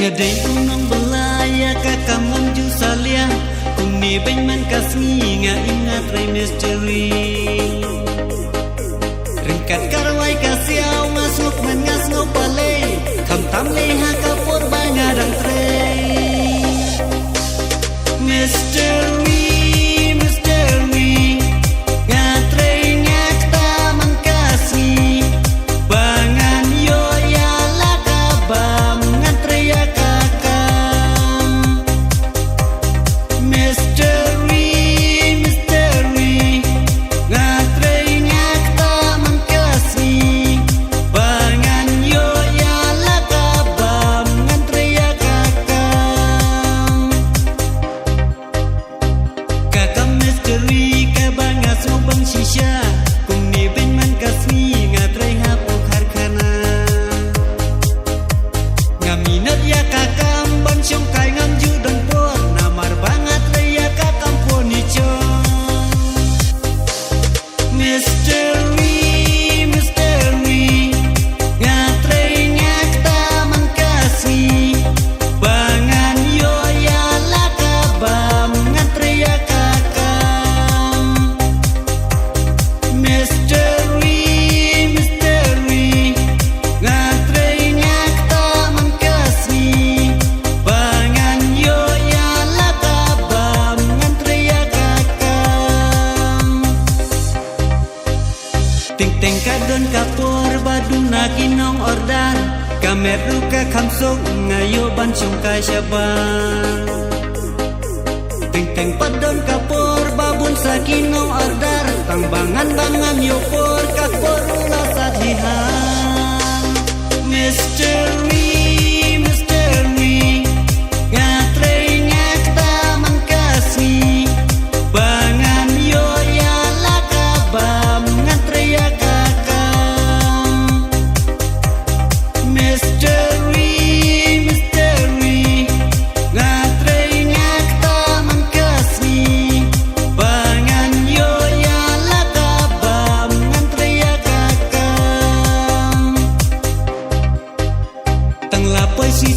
Ngadai unong belaya kakam manju salia Kuni beng man kasmi nga ingat ray misteri Ringkat karwai kasiaw ngasngok man ngasngok balay Kam tam leha kapur bangadang tray Misteri Kadon kapur baduna kinong ordar Kamer ruka kamsok ngayo bansong kasyaban Ting padon kapur babun sa kinong ordar Tangbangan yopor kapur ula sa dihan Misteri Ngatray ngakta mangkasi Bangan yo ya lakabam Ngatray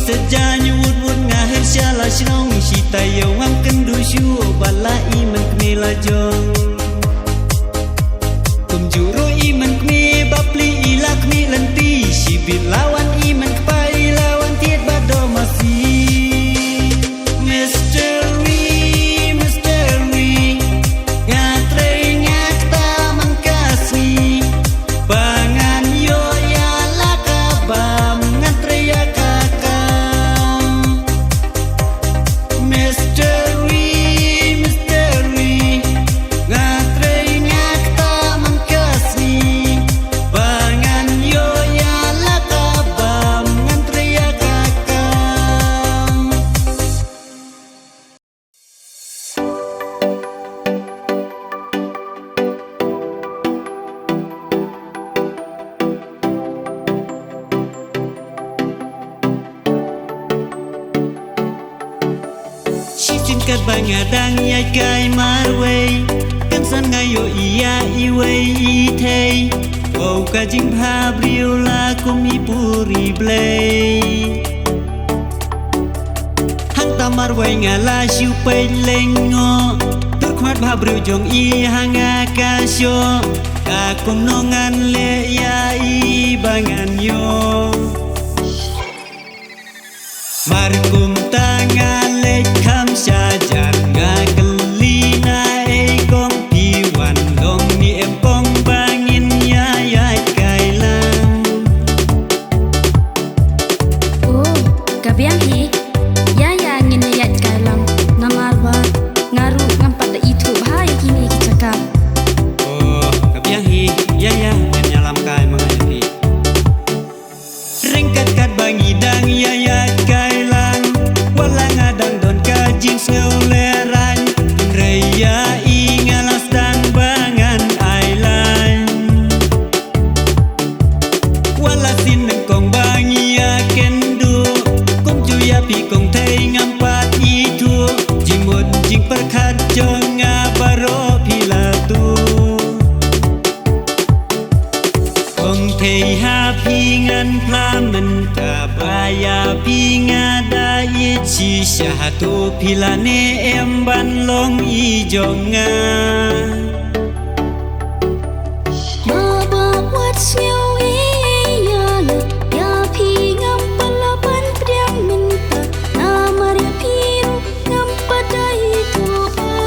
Sejanya wud ngahir syala syong Sita yawang kendu syuo bala iman kmila jong Kumjuro iman kmi bapli ila kmi lenti Sibit lawan iman kpai lawan tiet bado masih Misteri Ngatray ngakta mangkasi Bangan yo ya lakabam Ngatray Kat bangadang yai kai marway Kan san ngayo iya iway itay Wow ka jing bhabriyo la kumi puri blay Hang ta marway nga la siu pay lengo Tur khmat bhabriyo jong i hanga kasyo Kakum nongan le ya i bangan yo Markum tangan lek kam syajar ngageli na ekong piwan dong ni empong bangin ya yai kailang Oh, kabiang hi ya ngin yai kailang namarwa ngaru ngampat da itu bahaya kini kicakap Oh, kabiang hi ya nyalam kai mangayari Ringkat kat bangidang ya yai kailang shisha hatu pilane em ban long i jonga Baba what's new yana ya pi ngam palaban priang minta namar ya piru ngam padai toa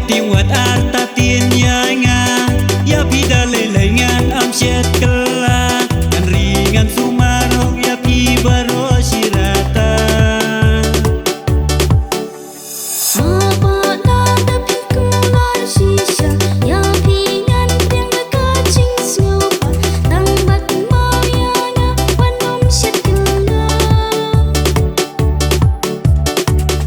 tiếng wat arta tiên ya nga ya pida lele ngan am shet kala kan ringan sumarong ya pi baro sirata Baba da pikular shisha ya pi ngan priang kacing snyopa tang bat mau yana wanom shekla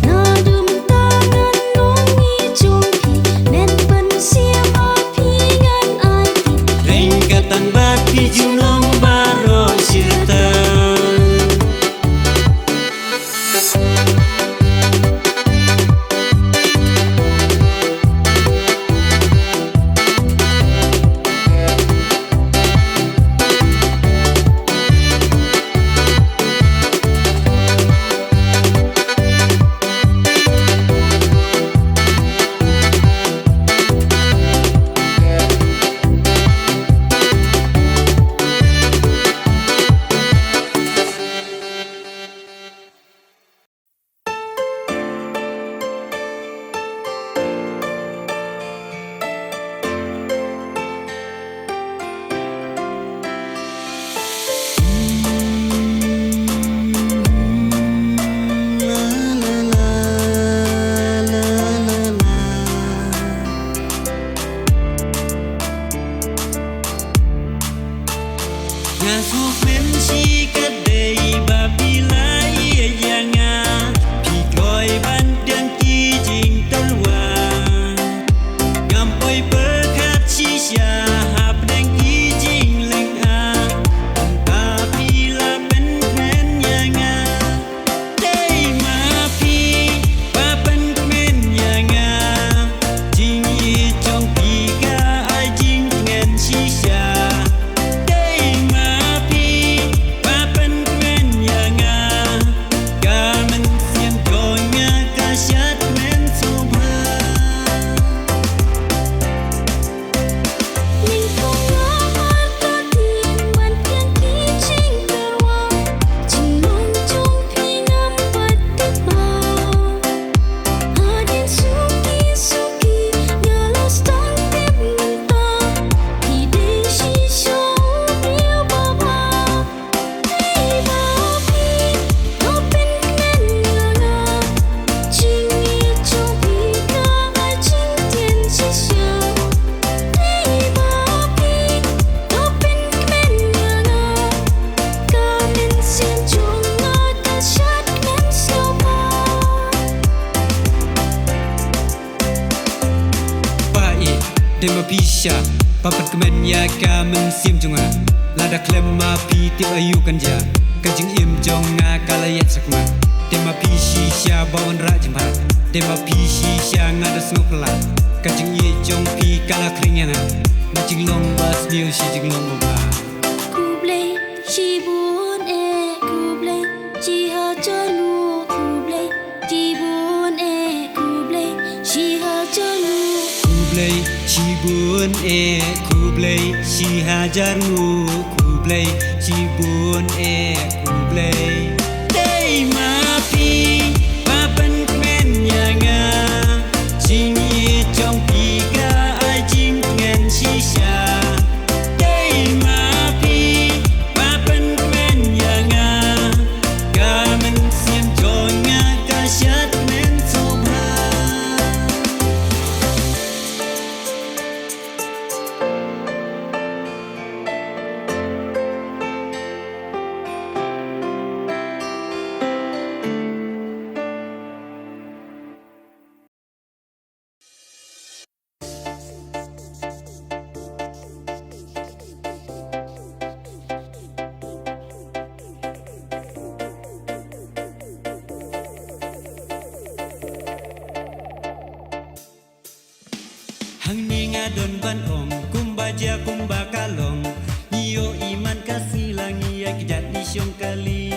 nadum tangan nongi jompi men pen siam api ngan api ringkatan bat pi junong baro sirata Ngasuh mensi kadai babila ia yanga Pikoi bandang kijing telwa Ngampoi berkat sisya hap deng kijing leng a Kapila ben men yanga Dei mapi papan men yanga Jing ye chong pika ai jing ngen sisya Dema pisha papat kemen ya kamen sim junga lada klem ma pi tip ayu kanja kanjing im jonga kalayat sakma dema pishi sha bawan ra jimba dema pishi sha ngada snukla kanjing ye jong pi kala kringyana majing long bas miu shi jing long ba kuble shibun kuble jiha janu kuble jibun kuble shiha janu Kublai Cibun Kublai si hajarmu Kublai Cibun Kublai Dei mapi papan kemen yanga Jing ye chong pika ai jing ngen sisya Dei mapi papan kemen yanga Kamen siam jonga kasyat men hang ni ngadon ban ong kumbaja kumbakalong iyo iman kasilangi ya kijat ni syong kali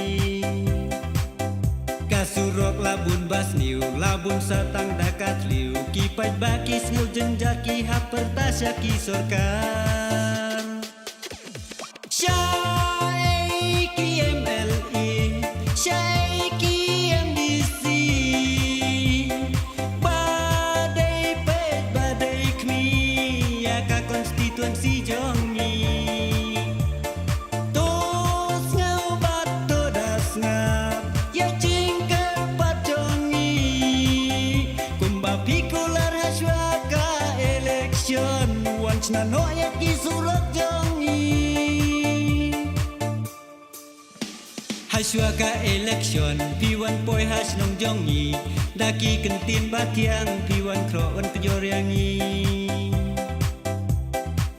kasurok labun basniu labun satang dakat liu kipat bakis ngil jenjar ki hapertasya ki sorkar Syai KMLE Syai KMDC badai pet badai kmi ya ka konstituensi jongi tos ngau bat todas ngap ya jingker pat jongi kumba pikular haswa ka election once na noyak isurok jongi Haswaka election piwan poi has nong jongi daki kentin batiang piwan kroon kejoryangi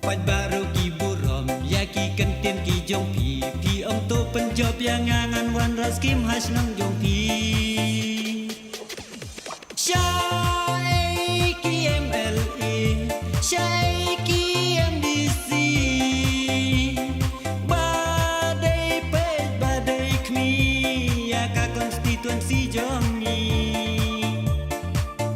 pat baru ki burom yaki kentin ki jongpi pi ong to penjob yang ngangan wan raskim has nong jongpi Syai KMLE Syai KMDC konstituensi jongi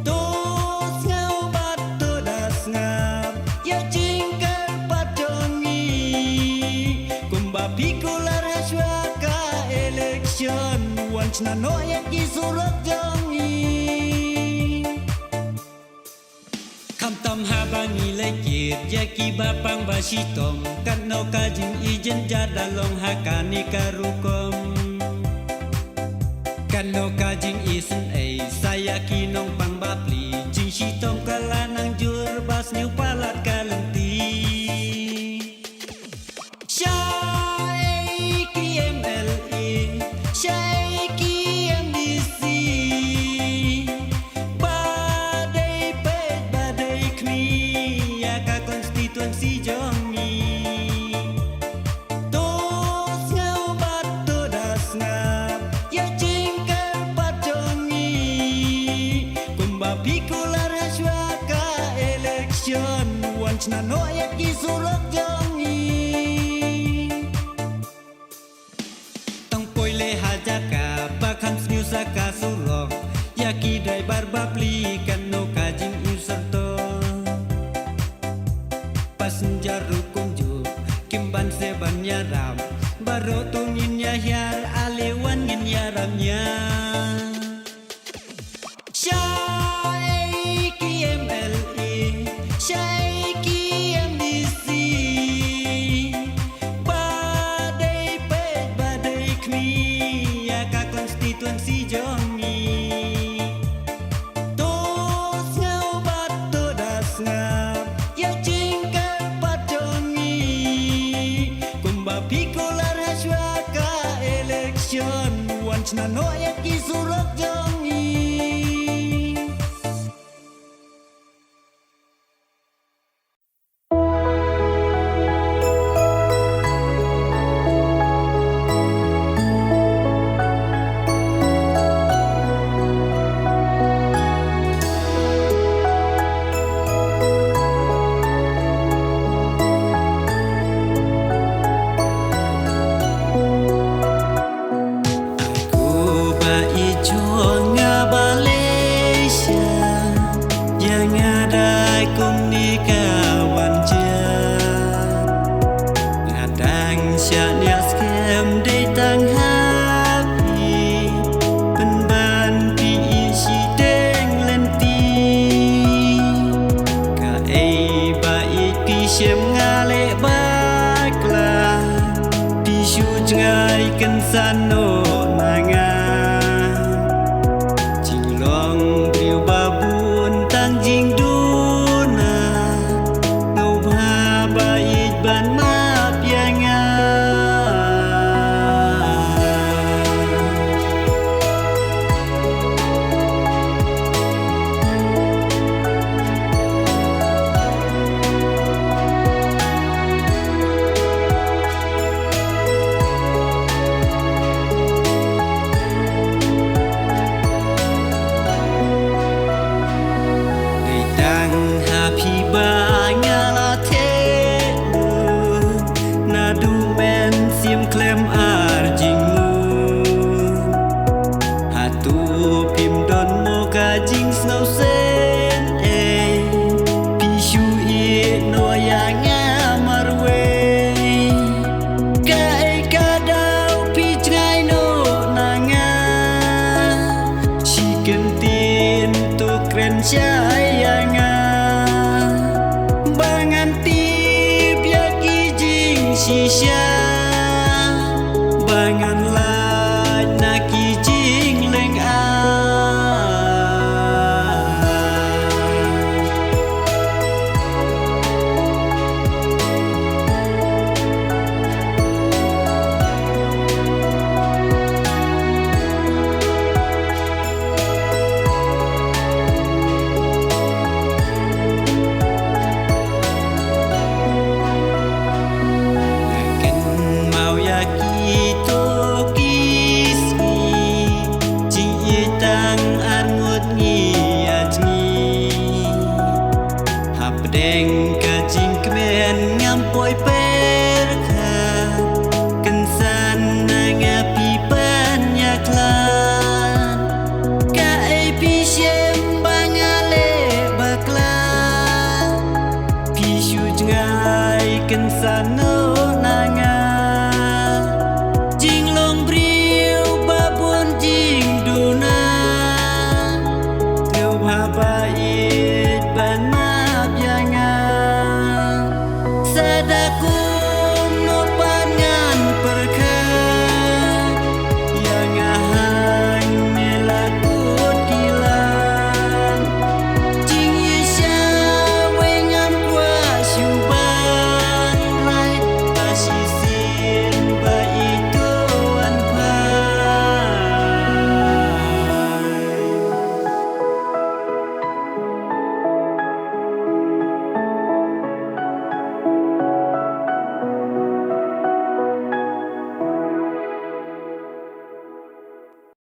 tos ngau bat todas ngap ya jingker pat jongi kumba pikular haswa ka election once na noyak isurok jongi kamtam habangi lekit yaki bapang basitom kan no kajing ijen jadalong hakani karukom Kano kajing isen saya kinong pangbapli jing sitong kalanang jur bas niu palat kalenti Syai KMLE Syai KMDC badai pet badai kmi ya ka konstituensi jongi tos ngau bat todas ngap ya pikular haswa ka election once na noyak isurok jongi tang poile hajaka bakam sniu saka surok yaki driver babli kan no kajing userto passenger rukunju kimban seban yaram baro tungin yahyar alewan ngin yaramnya Syai KMLE Syai KMDC badai pet badai kmi ya ka konstituensi jongi tos ngau bat todas ngap ya jingker pat jongi kumba pikular haswa ka election once na noyak isurok jongi Sano mangan Jinglong briu babun tang jing duna sayanga bangan tip ya kijing sisya bangan lai na kijing leng a Deng kajing kemen ngampoi perka kensan nangapi banyaklan ka pisem bangale baklan pisu jengai kensan no nanga jinglong briu babon jing duna teu babai